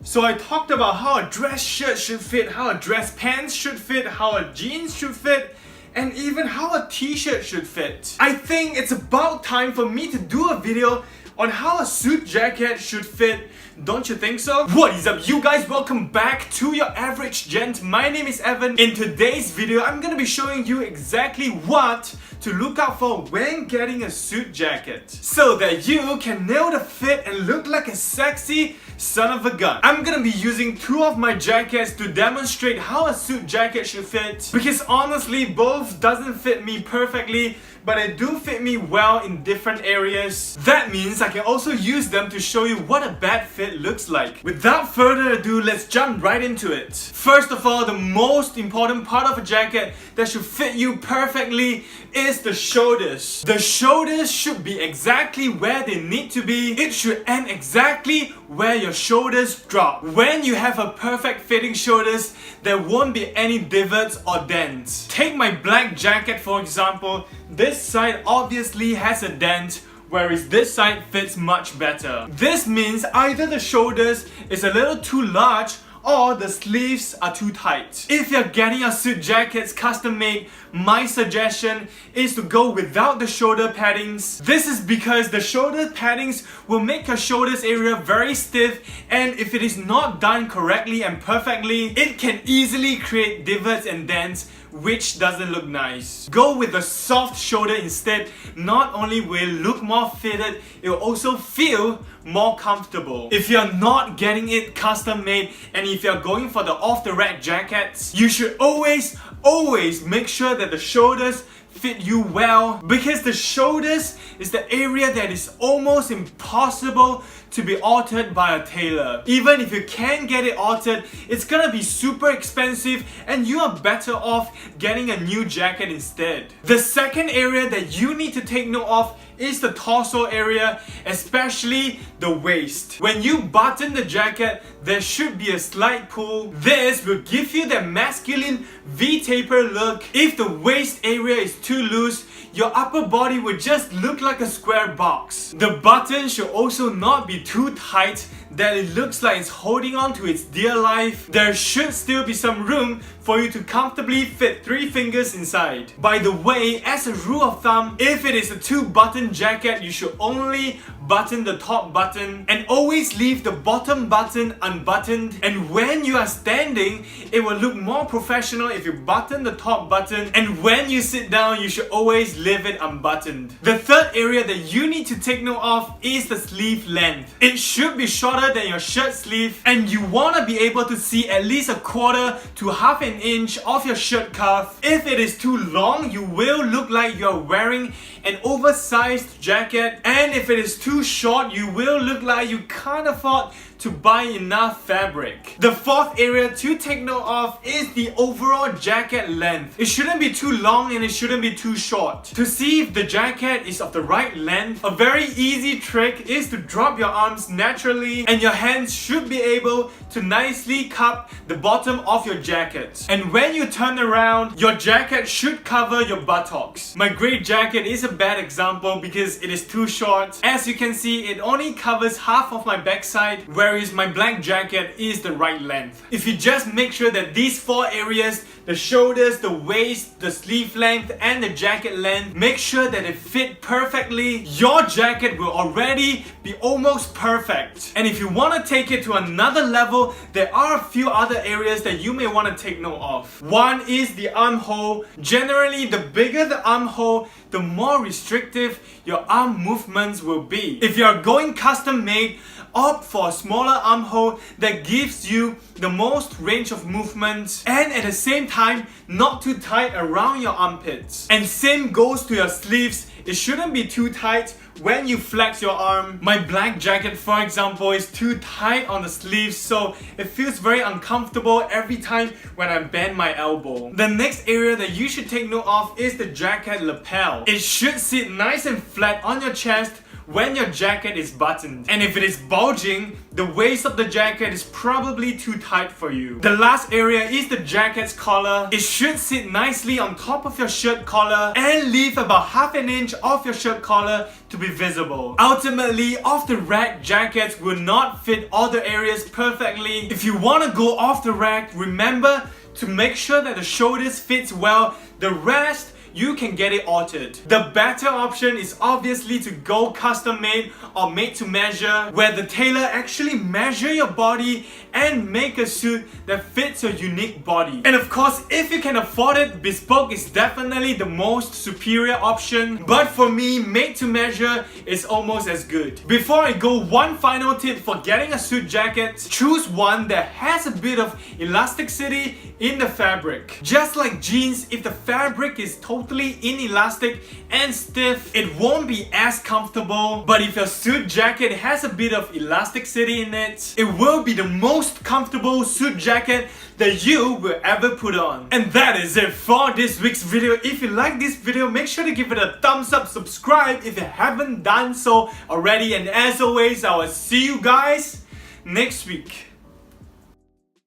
So I talked about how a dress shirt should fit, how a dress pants should fit, how a jeans should fit, and even how a t-shirt should fit. I think it's about time for me to do a video on how a suit jacket should fit. Don't you think so? What is up, you guys? Welcome back to your average gent. My name is Evan. In today's video, I'm gonna be showing you exactly what to look out for when getting a suit jacket, so that you can nail the fit and look like a sexy son of a gun. I'm gonna be using two of my jackets to demonstrate how a suit jacket should fit, because honestly, both doesn't fit me perfectly, but they do fit me well in different areas. That means I can also use them to show you what a bad fit looks like. Without further ado, let's jump right into it. First of all, the most important part of a jacket that should fit you perfectly is the shoulders. The shoulders should be exactly where they need to be. It should end exactly where your shoulders drop. When you have a perfect fitting shoulders, there won't be any divots or dents. Take my black jacket for example. This side obviously has a dent, whereas this side fits much better. This means either the shoulders is a little too large or the sleeves are too tight. If you're getting your suit jackets custom made, my suggestion is to go without the shoulder paddings. This is because the shoulder paddings will make your shoulders area very stiff, and if it is not done correctly and perfectly, it can easily create divots and dents, which doesn't look nice. Go with a soft shoulder instead. Not only will it look more fitted, it will also feel more comfortable. If you're not getting it custom made, and if you're going for the off-the-rack jackets, you should always make sure that the shoulders fit you well, because the shoulders is the area that is almost impossible to be altered by a tailor. Even if you can get it altered, it's gonna be super expensive and you are better off getting a new jacket instead. The second area that you need to take note of is the torso area, especially the waist. When you button the jacket, there should be a slight pull. This will give you that masculine V-taper look. If the waist area is too loose, your upper body would just look like a square box. The button should also not be too tight that it looks like it's holding on to its dear life. There should still be some room for you to comfortably fit 3 fingers inside. By the way, as a rule of thumb, if it is a 2-button jacket, you should only button the top button and always leave the bottom button unbuttoned. And when you are standing, it will look more professional if you button the top button, and when you sit down, you should always leave it unbuttoned. The third area that you need to take note of is the sleeve length. It should be shorter than your shirt sleeve, and you want to be able to see at least 1/4 to 1/2 inch of your shirt cuff. If it is too long, you will look like you're wearing an oversized jacket, and if it is too short, you will look like you can't afford to buy enough fabric. The fourth area to take note of is the overall jacket length. It shouldn't be too long and it shouldn't be too short. To see if the jacket is of the right length, a very easy trick is to drop your arms naturally, and your hands should be able to nicely cup the bottom of your jacket. And when you turn around, your jacket should cover your buttocks. My gray jacket is a bad example because it is too short. As you can see, it only covers half of my backside, whereas my black jacket is the right length. If you just make sure that these 4 areas, the shoulders, the waist, the sleeve length, and the jacket length, make sure that it fit perfectly, your jacket will already be almost perfect. And if you want to take it to another level, there are a few other areas that you may want to take note of. One is the armhole. Generally, the bigger the armhole, the more restrictive your arm movements will be. If you are going custom made, opt for a smaller armhole that gives you the most range of movement, and at the same time not too tight around your armpits. And same goes to your sleeves. It shouldn't be too tight when you flex your arm. My black jacket, for example, is too tight on the sleeves, so it feels very uncomfortable every time when I bend my elbow. The next area that you should take note of is the jacket lapel. It should sit nice and flat on your chest, when your jacket is buttoned. And if it is bulging, the waist of the jacket is probably too tight for you. The last area is the jacket's collar. It should sit nicely on top of your shirt collar and leave about half an inch of your shirt collar to be visible. Ultimately, off-the-rack jackets will not fit all the areas perfectly. If you want to go off the rack, remember to make sure that the shoulders fits well. The rest, you can get it altered. The better option is obviously to go custom made or made to measure, where the tailor actually measure your body and make a suit that fits your unique body. And of course, if you can afford it, bespoke is definitely the most superior option. But for me, made to measure is almost as good. Before I go, one final tip for getting a suit jacket: choose one that has a bit of elasticity in the fabric. Just like jeans, if the fabric is totally inelastic and stiff, it won't be as comfortable. But if your suit jacket has a bit of elasticity in it, it will be the most comfortable suit jacket that you will ever put on. And that is it for this week's video. If you like this video, make sure to give it a thumbs up, subscribe if you haven't done so already, and as always, I will see you guys next week.